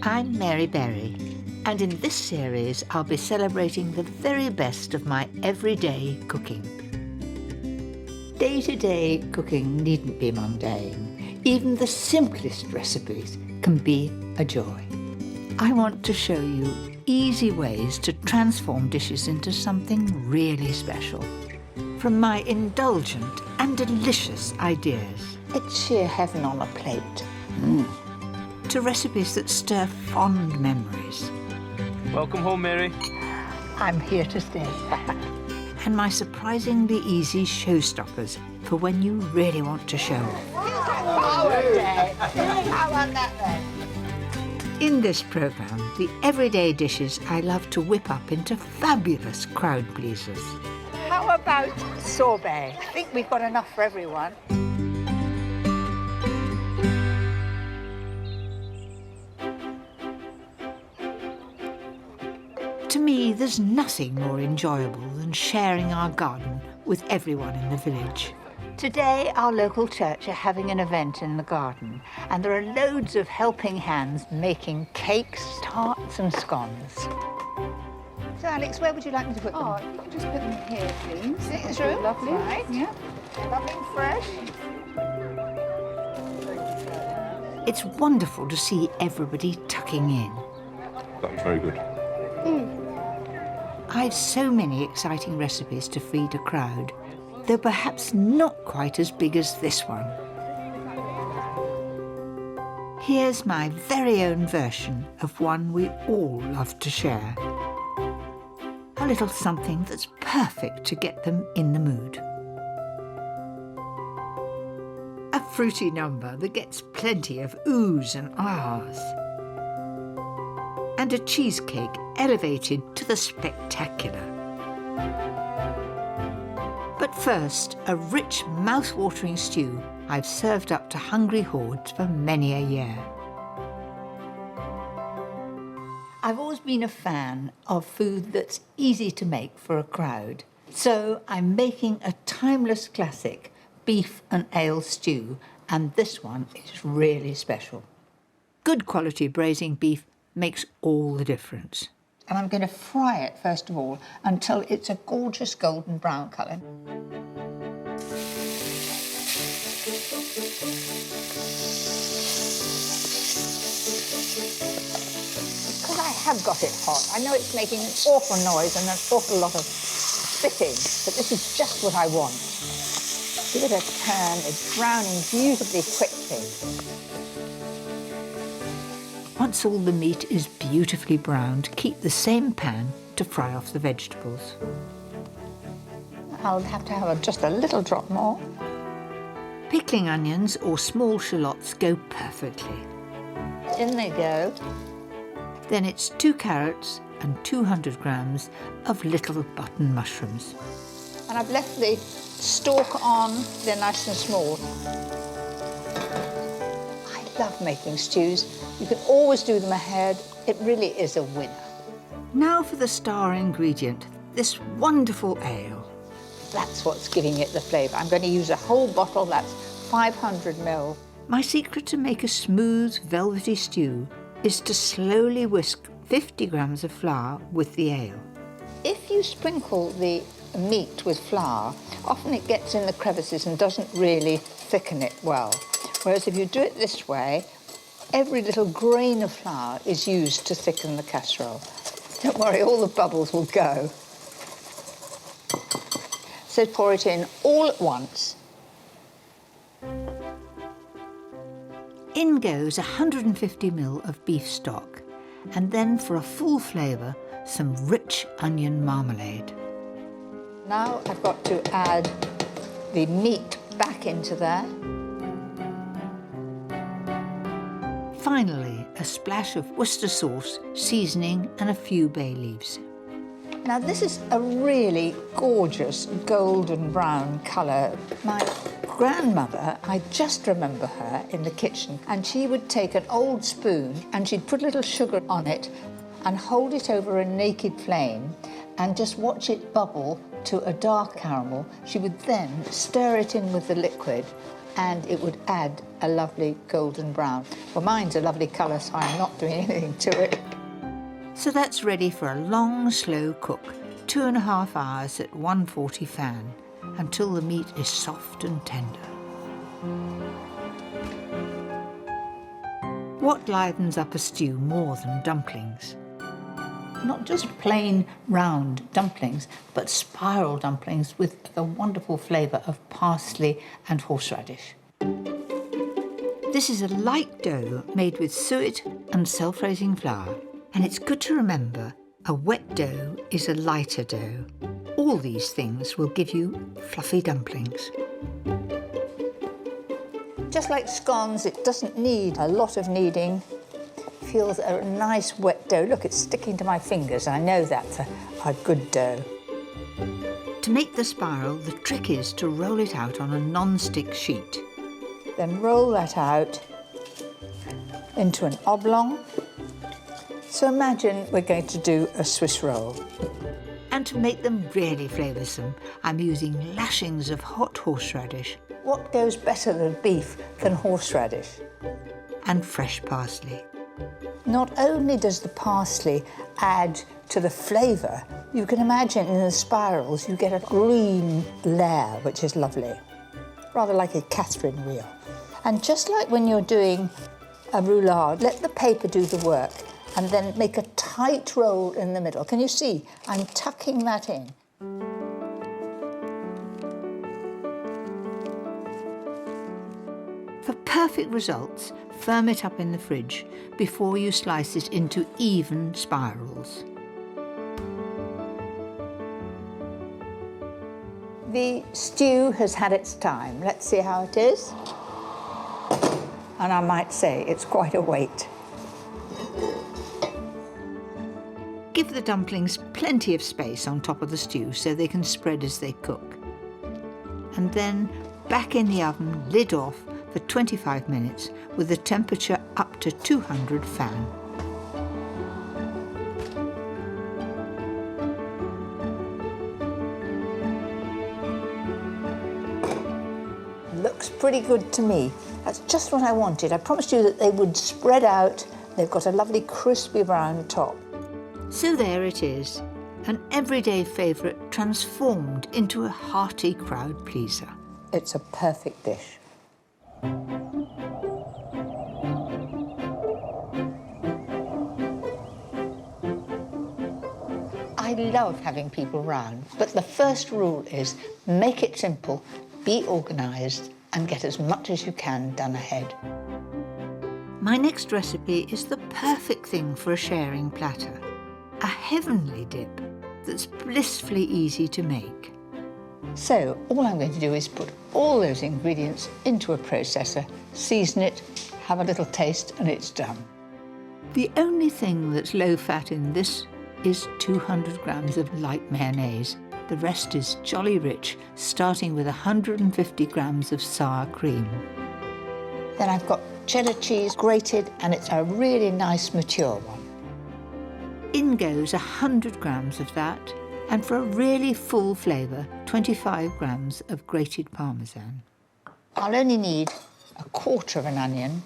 I'm Mary Berry, and in this series I'll be celebrating the very best of my everyday cooking. Day-to-day cooking needn't be mundane. Even the simplest recipes can be a joy. I want to show you easy ways to transform dishes into something really special. From my indulgent and delicious ideas, it's sheer heaven on a plate, to recipes that stir fond memories. Welcome home, Mary. I'm here to stay. And my surprisingly easy showstoppers for when you really want to show off. In this programme, the everyday dishes I love to whip up into fabulous crowd pleasers. How about sorbet? I think we've got enough for everyone. To me, there's nothing more enjoyable than sharing our garden with everyone in the village. Today, our local church are having an event in the garden, and there are loads of helping hands making cakes, tarts and scones. So, Alex, where would you like me to put them? Oh, you can just put them here, please. It's true. Lovely. Right. Yeah. Lovely and fresh. It's wonderful to see everybody tucking in. That was very good. I've so many exciting recipes to feed a crowd, though perhaps not quite as big as this one. Here's my very own version of one we all love to share. A little something that's perfect to get them in the mood. A fruity number that gets plenty of oohs and ahs. And a cheesecake elevated to the spectacular. But first, a rich, mouth-watering stew I've served up to hungry hordes for many a year. I've always been a fan of food that's easy to make for a crowd, so I'm making a timeless classic, beef and ale stew, and this one is really special. Good quality braising beef makes all the difference. And I'm going to fry it, first of all, until it's a gorgeous golden brown colour. Because I have got it hot, I know it's making an awful noise and an awful lot of spitting, but this is just what I want. Give it a turn, it's browning beautifully quickly. Once all the meat is beautifully browned, keep the same pan to fry off the vegetables. I'll have to have just a little drop more. Pickling onions or small shallots go perfectly. In they go. Then it's 2 carrots and 200 grams of little button mushrooms. And I've left the stalk on, they're nice and small. I love making stews. You can always do them ahead. It really is a winner. Now for the star ingredient, this wonderful ale. That's what's giving it the flavour. I'm going to use a whole bottle, that's 500 ml. My secret to make a smooth, velvety stew is to slowly whisk 50 grams of flour with the ale. If you sprinkle the meat with flour, often it gets in the crevices and doesn't really thicken it well. Whereas if you do it this way, every little grain of flour is used to thicken the casserole. Don't worry, all the bubbles will go. So pour it in all at once. In goes 150 ml of beef stock, and then for a full flavour, some rich onion marmalade. Now I've got to add the meat back into there. Finally, a splash of Worcester sauce, seasoning and a few bay leaves. Now this is a really gorgeous golden brown colour. My grandmother, I just remember her in the kitchen, and she would take an old spoon and she'd put a little sugar on it and hold it over a naked flame and just watch it bubble to a dark caramel. She would then stir it in with the liquid and it would add a lovely golden brown. Well, mine's a lovely colour, so I'm not doing anything to it. So that's ready for a long, slow cook, 2.5 hours at 140 fan, until the meat is soft and tender. What livens up a stew more than dumplings? Not just plain round dumplings, but spiral dumplings with the wonderful flavour of parsley and horseradish. This is a light dough made with suet and self-raising flour, and it's good to remember a wet dough is a lighter dough. All these things will give you fluffy dumplings. Just like scones, it doesn't need a lot of kneading. Feels a nice wet dough. Look, it's sticking to my fingers. I know that's a good dough. To make the spiral, the trick is to roll it out on a non-stick sheet. Then roll that out into an oblong. So imagine we're going to do a Swiss roll. And to make them really flavoursome, I'm using lashings of hot horseradish. What goes better than beef than horseradish? And fresh parsley. Not only does the parsley add to the flavour, you can imagine in the spirals you get a green layer, which is lovely. Rather like a Catherine wheel. And just like when you're doing a roulade, let the paper do the work and then make a tight roll in the middle. Can you see? I'm tucking that in. For perfect results, firm it up in the fridge before you slice it into even spirals. The stew has had its time. Let's see how it is. And I might say it's quite a weight. Give the dumplings plenty of space on top of the stew so they can spread as they cook. And then back in the oven, lid off, for 25 minutes with the temperature up to 200 fan. Looks pretty good to me. That's just what I wanted. I promised you that they would spread out. They've got a lovely crispy brown top. So there it is, an everyday favourite transformed into a hearty crowd pleaser. It's a perfect dish. I love having people round, but the first rule is make it simple, be organised, and get as much as you can done ahead. My next recipe is the perfect thing for a sharing platter. A heavenly dip that's blissfully easy to make. So all I'm going to do is put all those ingredients into a processor, season it, have a little taste, and it's done. The only thing that's low fat in this is 200 grams of light mayonnaise. The rest is jolly rich, starting with 150 grams of sour cream. Then I've got cheddar cheese grated, and it's a really nice mature one. In goes 100 grams of that, and for a really full flavour, 25 grams of grated parmesan. I'll only need a quarter of an onion,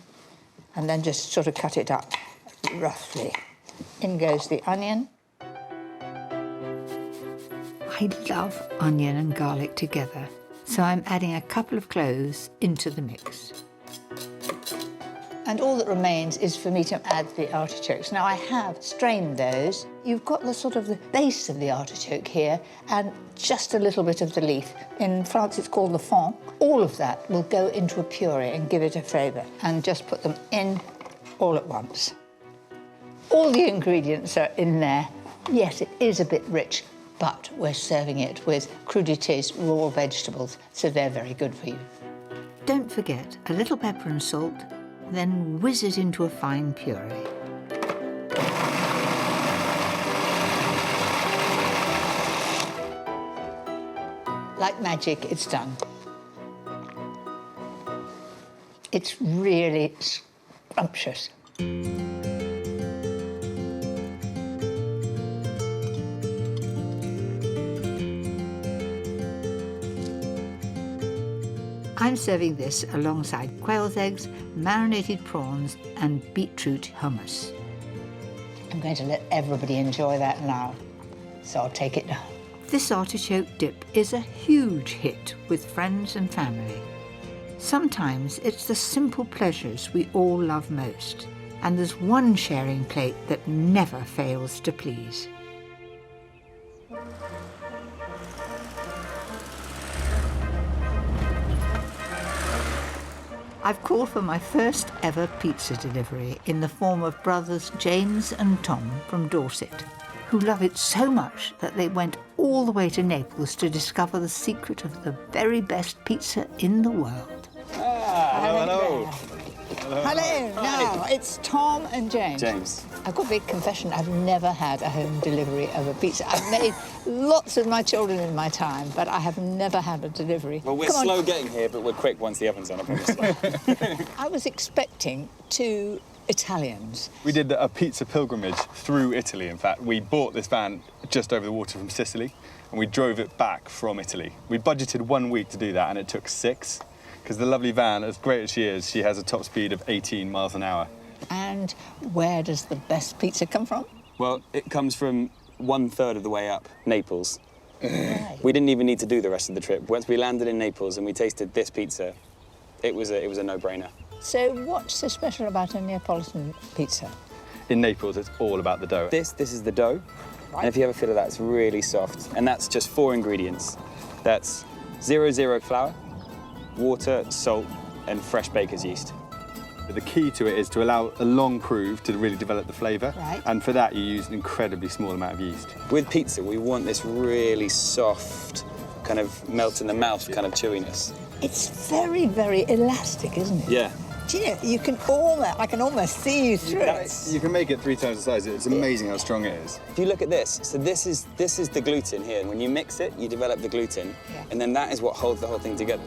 and then just sort of cut it up roughly. In goes the onion. I love onion and garlic together, so I'm adding a couple of cloves into the mix. And all that remains is for me to add the artichokes. Now, I have strained those. You've got the sort of the base of the artichoke here and just a little bit of the leaf. In France, it's called le fond. All of that will go into a puree and give it a flavour, and just put them in all at once. All the ingredients are in there. Yes, it is a bit rich, but we're serving it with crudités, raw vegetables, so they're very good for you. Don't forget a little pepper and salt, then whiz it into a fine puree. Like magic, it's done. It's really scrumptious. I'm serving this alongside quail's eggs, marinated prawns and beetroot hummus. I'm going to let everybody enjoy that now, so I'll take it down. This artichoke dip is a huge hit with friends and family. Sometimes it's the simple pleasures we all love most, and there's one sharing plate that never fails to please. I've called for my first ever pizza delivery in the form of brothers James and Tom from Dorset, who love it so much that they went all the way to Naples to discover the secret of the very best pizza in the world. Hello. Hello. Now, it's Tom and James. James. I've got a big confession. I've never had a home delivery of a pizza. I've made lots of my children in my time, but I have never had a delivery. Well, we're slow getting here, but we're quick once the oven's on, I promise. I was expecting 2 Italians. We did a pizza pilgrimage through Italy, in fact. We bought this van just over the water from Sicily, and we drove it back from Italy. We budgeted 1 week to do that, and it took 6, because the lovely van, as great as she is, she has a top speed of 18 miles an hour. And where does the best pizza come from? Well, it comes from 1/3 of the way up, Naples. Right. We didn't even need to do the rest of the trip. Once we landed in Naples and we tasted this pizza, it was a no-brainer. So what's so special about a Neapolitan pizza? In Naples, it's all about the dough. This is the dough, and if you have a feel of that, it's really soft. And that's just 4 ingredients. That's 0-0 flour, water, salt, and fresh baker's yeast. The key to it is to allow a long proof to really develop the flavour. Right. And for that, you use an incredibly small amount of yeast. With pizza, we want this really soft, kind of melt in the mouth kind of chewiness. It's very, very elastic, isn't it? Yeah. Do you know, I can almost see you through it. You can make it 3 times the size. It's amazing how strong it is. If you look at this, so this is the gluten here. When you mix it, you develop the gluten, and then that is what holds the whole thing together.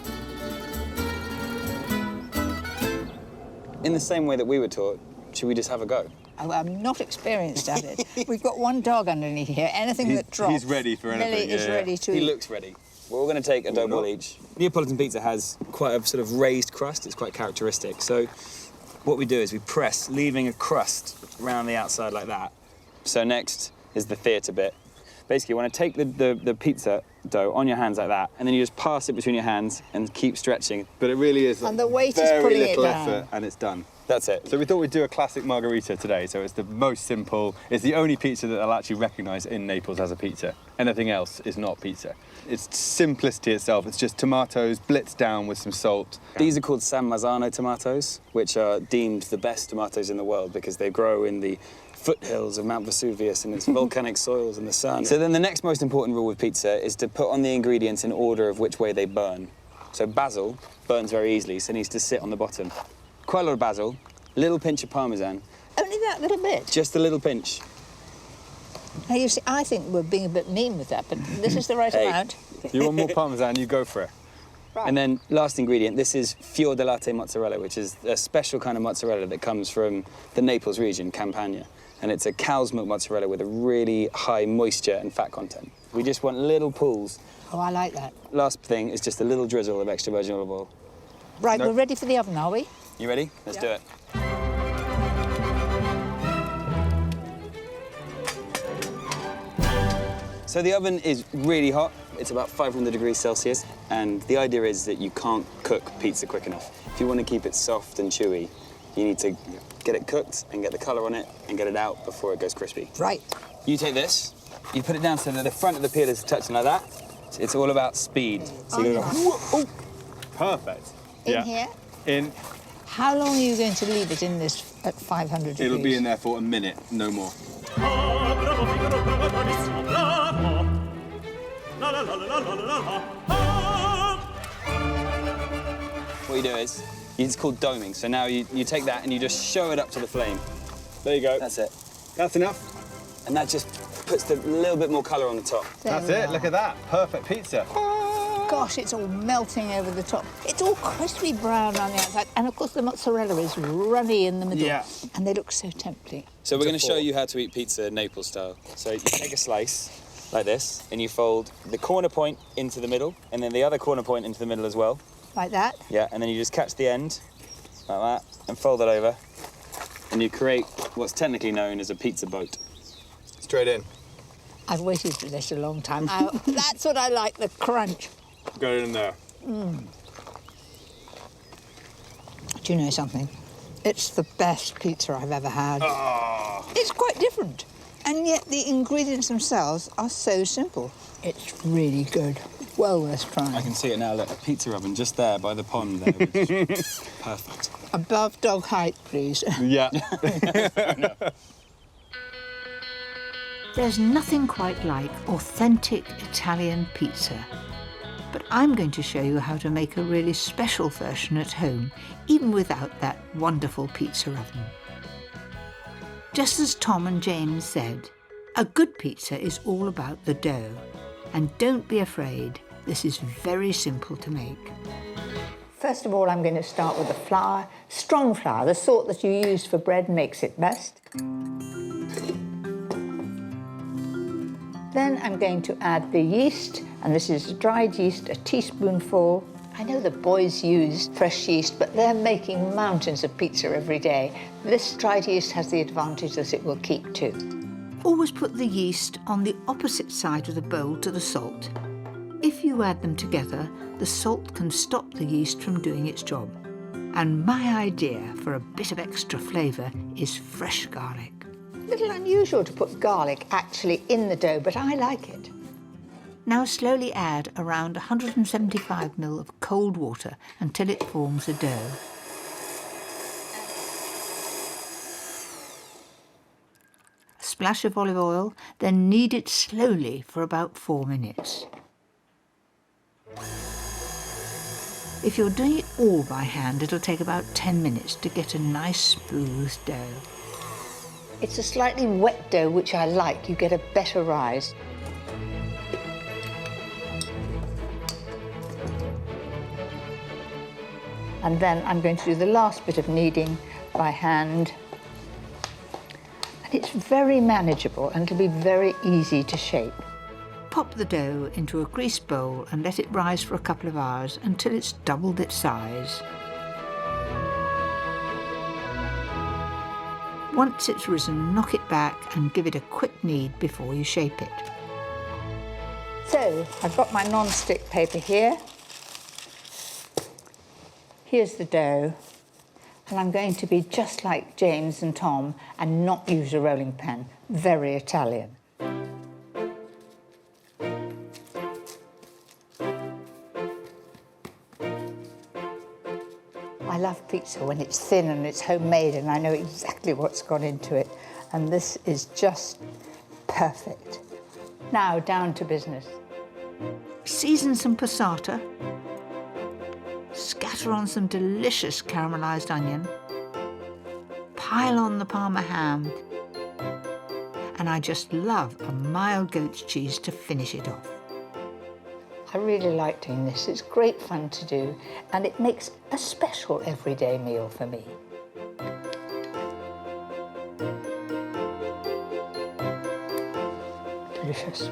In the same way that we were taught, should we just have a go? I'm not experienced at it. We've got one dog underneath here. Anything that drops, he's ready for anything, Millie is yeah. ready to He eat. looks ready. Well, we're going to take a dough ball each. Neapolitan pizza has quite a sort of raised crust. It's quite characteristic. So what we do is we press, leaving a crust around the outside like that. So next is the theatre bit. Basically, you want to take the pizza dough on your hands like that, and then you just pass it between your hands and keep stretching. But it really is And the weight is very pulling it little down. effort, and it's done. That's it. So we thought we'd do a classic margarita today. So it's the most simple. It's the only pizza that I'll actually recognise in Naples as a pizza. Anything else is not pizza. It's simplicity itself. It's just tomatoes blitzed down with some salt. These are called San Marzano tomatoes, which are deemed the best tomatoes in the world because they grow in the foothills of Mount Vesuvius and its volcanic soils in the sun. So then the next most important rule with pizza is to put on the ingredients in order of which way they burn. So basil burns very easily, so it needs to sit on the bottom. Quite a lot of basil, little pinch of Parmesan. Only that little bit. Just a little pinch. Now, you see, I think we're being a bit mean with that, but this is the right Hey. amount. If you want more Parmesan, you go for it. And then last ingredient, this is fior di latte mozzarella, which is a special kind of mozzarella that comes from the Naples region, Campania. And it's a cow's milk mozzarella with a really high moisture and fat content. We just want little pools. Oh, I like that. Last thing is just a little drizzle of extra virgin olive oil. Right, No. we're ready for the oven, are we? You ready? Let's do it. So the oven is really hot. It's about 500 degrees Celsius, and the idea is that you can't cook pizza quick enough. If you want to keep it soft and chewy, you need to get it cooked and get the colour on it and get it out before it goes crispy. Right. You take this, you put it down so that the front of the peel is touching like that. It's all about speed. So you go, Perfect. In here? In. How long are you going to leave it in this at 500 degrees? It'll be in there for a minute, no more. What you do is, it's called doming. So now you take that and you just show it up to the flame. There you go. That's it. That's enough. And that just puts a little bit more colour on the top. There That's we it. are. Look at that. Perfect pizza. Gosh, it's all melting over the top. It's all crispy brown on the outside. And, of course, the mozzarella is runny in the middle. Yeah. And they look so tempting. So we're going to show fork. you how to eat pizza Naples style. So you take a slice like this and you fold the corner point into the middle and then the other corner point into the middle as well. like that. Yeah, and then you just catch the end, like that, and fold it over. And you create what's technically known as a pizza boat. Straight in. I've waited for this a long time. That's what I like, the crunch. Got it in there. Do you know something? It's the best pizza I've ever had. Oh. It's quite different. And yet the ingredients themselves are so simple. It's really good. Well worth trying. I can see it now, look, a pizza oven just there by the pond there. Perfect. Above dog height, please. Yeah. There's nothing quite like authentic Italian pizza. But I'm going to show you how to make a really special version at home, even without that wonderful pizza oven. Just as Tom and James said, a good pizza is all about the dough. And don't be afraid, this is very simple to make. First of all, I'm going to start with the flour. Strong flour, the sort that you use for bread makes it best. Then I'm going to add the yeast, and this is dried yeast, a teaspoonful. I know the boys use fresh yeast, but they're making mountains of pizza every day. This dried yeast has the advantage that it will keep too. Always put the yeast on the opposite side of the bowl to the salt. If you add them together, the salt can stop the yeast from doing its job. And my idea for a bit of extra flavour is fresh garlic. A little unusual to put garlic actually in the dough, but I like it. Now slowly add around 175 ml of cold water until it forms a dough. A splash of olive oil, then knead it slowly for about 4 minutes. If you're doing it all by hand, it'll take about 10 minutes to get a nice smooth dough. It's a slightly wet dough, which I like. You get a better rise. And then I'm going to do the last bit of kneading by hand. And it's very manageable and it'll be very easy to shape. Pop the dough into a greased bowl and let it rise for a couple of hours until it's doubled its size. Once it's risen, knock it back and give it a quick knead before you shape it. So I've got my non-stick paper here. Here's the dough. And I'm going to be just like James and Tom and not use a rolling pin. Very Italian. I love pizza when it's thin and it's homemade and I know exactly what's gone into it. And this is just perfect. Now down to business. Season some passata. Scatter on some delicious caramelised onion. Pile on the Parma ham. And I just love a mild goat's cheese to finish it off. I really like doing this. It's great fun to do, and it makes a special everyday meal for me. Delicious.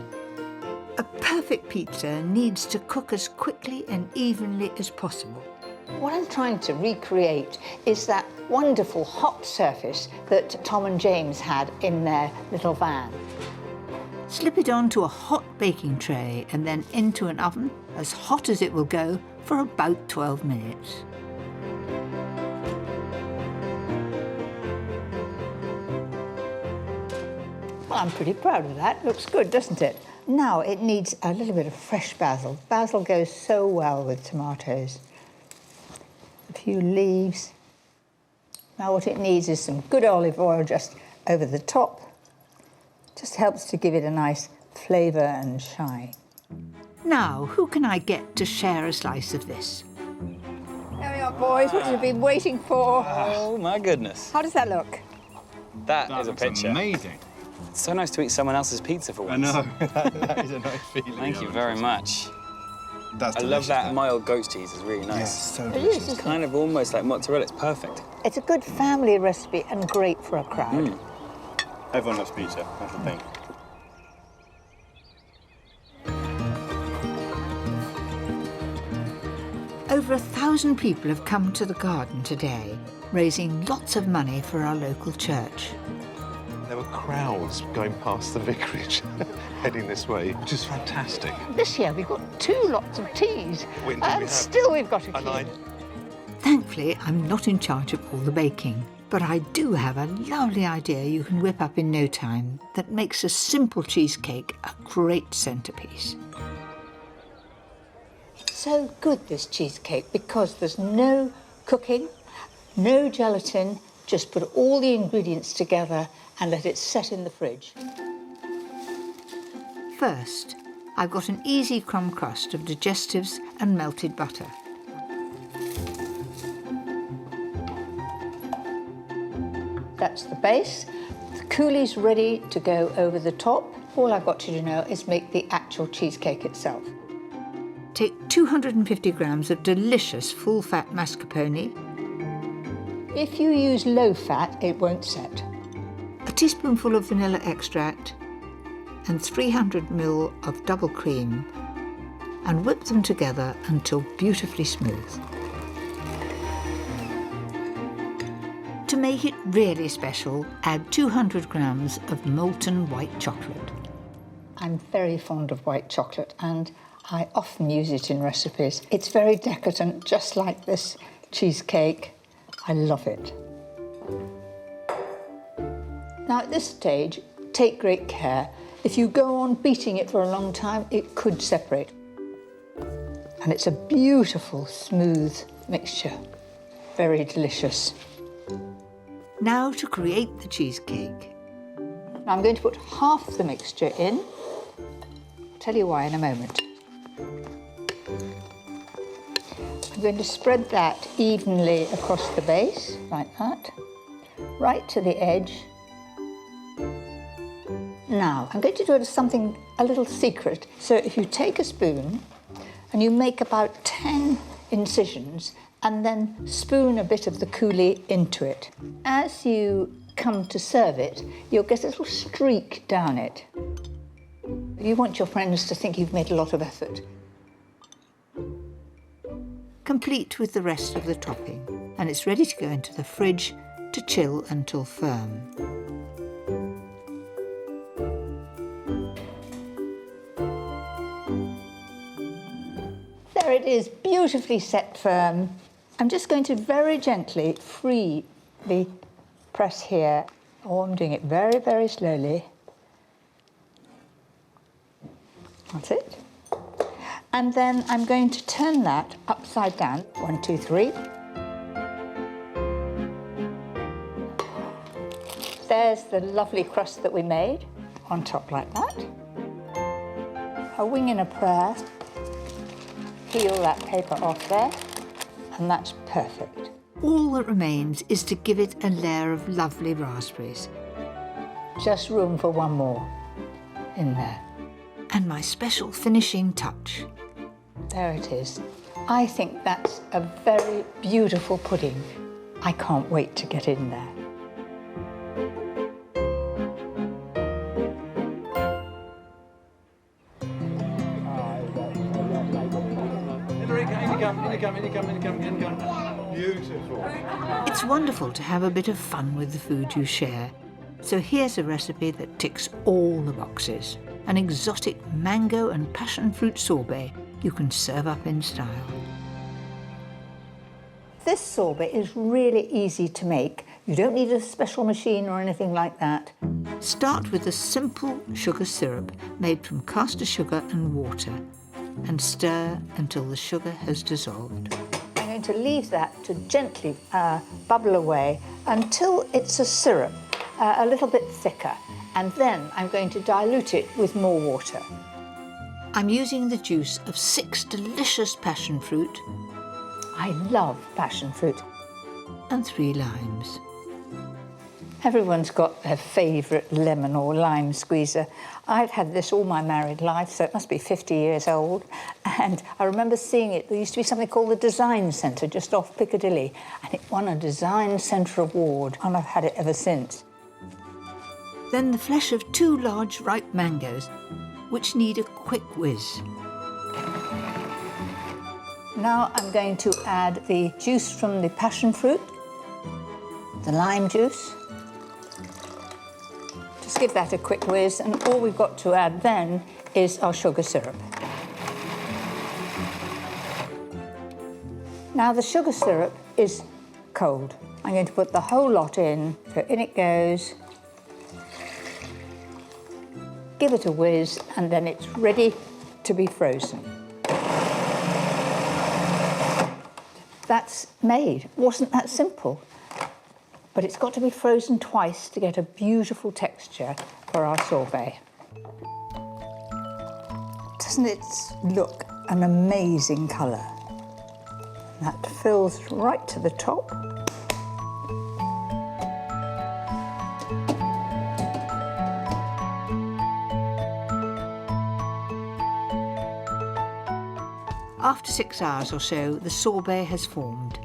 A perfect pizza needs to cook as quickly and evenly as possible. What I'm trying to recreate is that wonderful hot surface that Tom and James had in their little van. Slip it onto a hot baking tray and then into an oven as hot as it will go for about 12 minutes. Well, I'm pretty proud of that. Looks good, doesn't it? Now it needs a little bit of fresh basil. Basil goes so well with tomatoes. A few leaves. Now what it needs is some good olive oil just over the top. Just helps to give it a nice flavour and shine. Now, who can I get to share a slice of this? There we are, boys. What have you been waiting for? Oh, my goodness. How does that look? That is a picture. Amazing. It's so nice to eat someone else's pizza for once. I know. That is a nice feeling. Thank you very much. That's I love that mild goat's cheese. It's really nice. Yes, so It delicious. is, isn't It's kind of almost like mozzarella. It's perfect. It's a good family recipe and great for a crowd. Everyone loves pizza, that's the thing. Over 1,000 people have come to the garden today, raising lots of money for our local church. There were crowds going past the vicarage, heading this way, which is fantastic. This year we've got 2 lots of teas, When did and we have- still we've got a And queue. I Thankfully, I'm not in charge of all the baking, but I do have a lovely idea you can whip up in no time that makes a simple cheesecake a great centrepiece. So good, this cheesecake, because there's no cooking, no gelatin, just put all the ingredients together and let it set in the fridge. First, I've got an easy crumb crust of digestives and melted butter. That's the base. The coulis ready to go over the top. All I've got to do now is make the actual cheesecake itself. Take 250 grams of delicious full-fat mascarpone, If you use low fat, it won't set. a teaspoonful of vanilla extract, and 300 ml of double cream, and whip them together until beautifully smooth. To make it really special, add 200 grams of molten white chocolate. I'm very fond of white chocolate and I often use it in recipes. It's very decadent, just like this cheesecake. I love it. Now at this stage, take great care. If you go on beating it for a long time, it could separate. And it's a beautiful, smooth mixture. Very delicious. Now to create the cheesecake. Now I'm going to put half the mixture in. I'll tell you why in a moment. I'm going to spread that evenly across the base, like that, right to the edge. Now, I'm going to do it as something a little secret. So if you take a spoon and you make about 10 incisions and then spoon a bit of the coulis into it. As you come to serve it, you'll get a little streak down it. You want your friends to think you've made a lot of effort. Complete with the rest of the topping, and it's ready to go into the fridge to chill until firm. There it is, beautifully set firm. I'm just going to very gently free the press here. Oh, I'm doing it very, very slowly. That's it. And then I'm going to turn that upside down. 1, 2, 3. There's the lovely crust that we made on top like that. A wing and a prayer. Peel that paper off there, and that's perfect. All that remains is to give it a layer of lovely raspberries. Just room for one more in there. And my special finishing touch. There it is. I think that's a very beautiful pudding. I can't wait to get in there. Beautiful. It's wonderful to have a bit of fun with the food you share. So here's a recipe that ticks all the boxes. An exotic mango and passion fruit sorbet you can serve up in style. This sorbet is really easy to make. You don't need a special machine or anything like that. Start with a simple sugar syrup made from caster sugar and water, and stir until the sugar has dissolved. I'm going to leave that to gently bubble away until it's a syrup, a little bit thicker, and then I'm going to dilute it with more water. I'm using the juice of 6 delicious passion fruit I love passion fruit. and 3 limes. Everyone's got their favourite lemon or lime squeezer. I've had this all my married life, so it must be 50 years old. And I remember seeing it. There used to be something called the Design Centre just off Piccadilly, and it won a Design Centre award, and I've had it ever since. Then the flesh of 2 large ripe mangoes, which need a quick whiz. Now I'm going to add the juice from the passion fruit, the lime juice. Just give that a quick whiz, and all we've got to add then is our sugar syrup. Now the sugar syrup is cold. I'm going to put the whole lot in, so in it goes. Give it a whiz, and then it's ready to be frozen. That's made. Wasn't that simple? But it's got to be frozen twice to get a beautiful texture for our sorbet. Doesn't it look an amazing colour? That fills right to the top. After 6 hours or so, the sorbet has formed.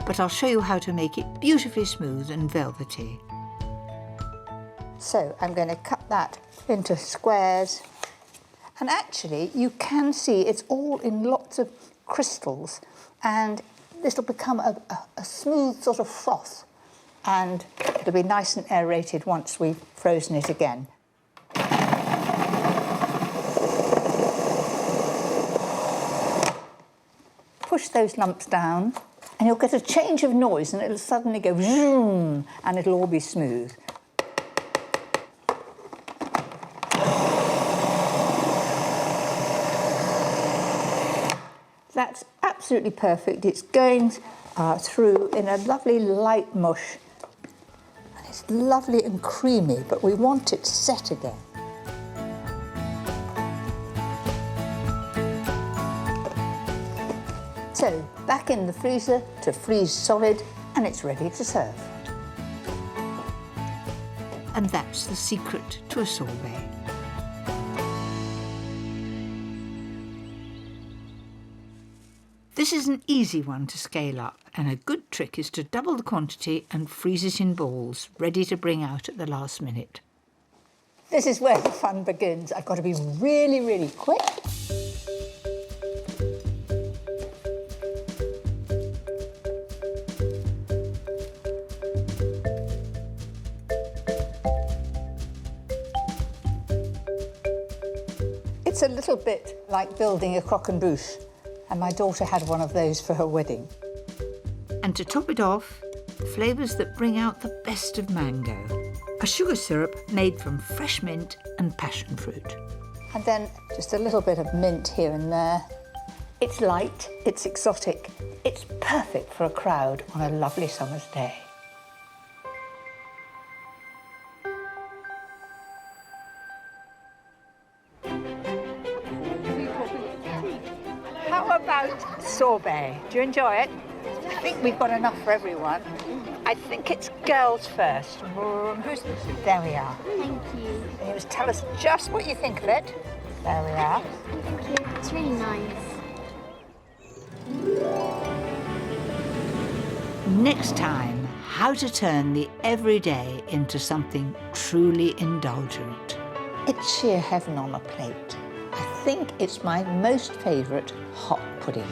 But I'll show you how to make it beautifully smooth and velvety. So I'm going to cut that into squares. And actually, you can see it's all in lots of crystals, and this will become a smooth sort of froth, and it'll be nice and aerated once we've frozen it again. Push those lumps down, and you'll get a change of noise, and it'll suddenly go zoom, and it'll all be smooth. That's absolutely perfect. It's going through in a lovely light mush. And it's lovely and creamy, but we want it set again. So, back in the freezer to freeze solid, and it's ready to serve. And that's the secret to a sorbet. This is an easy one to scale up, and a good trick is to double the quantity and freeze it in balls, ready to bring out at the last minute. This is where the fun begins. I've got to be really, really quick. It's a little bit like building a croque and bouche, and my daughter had one of those for her wedding. And to top it off, flavours that bring out the best of mango. A sugar syrup made from fresh mint and passion fruit. And then just a little bit of mint here and there. It's light, it's exotic, it's perfect for a crowd on a lovely summer's day. How about sorbet? Do you enjoy it? I think we've got enough for everyone. I think it's girls first. There we are. Thank you. And you must tell us just what you think of it. There we are. Thank you. It's really nice. Next time, how to turn the everyday into something truly indulgent. It's sheer heaven on a plate. I think it's my most favourite hot pudding.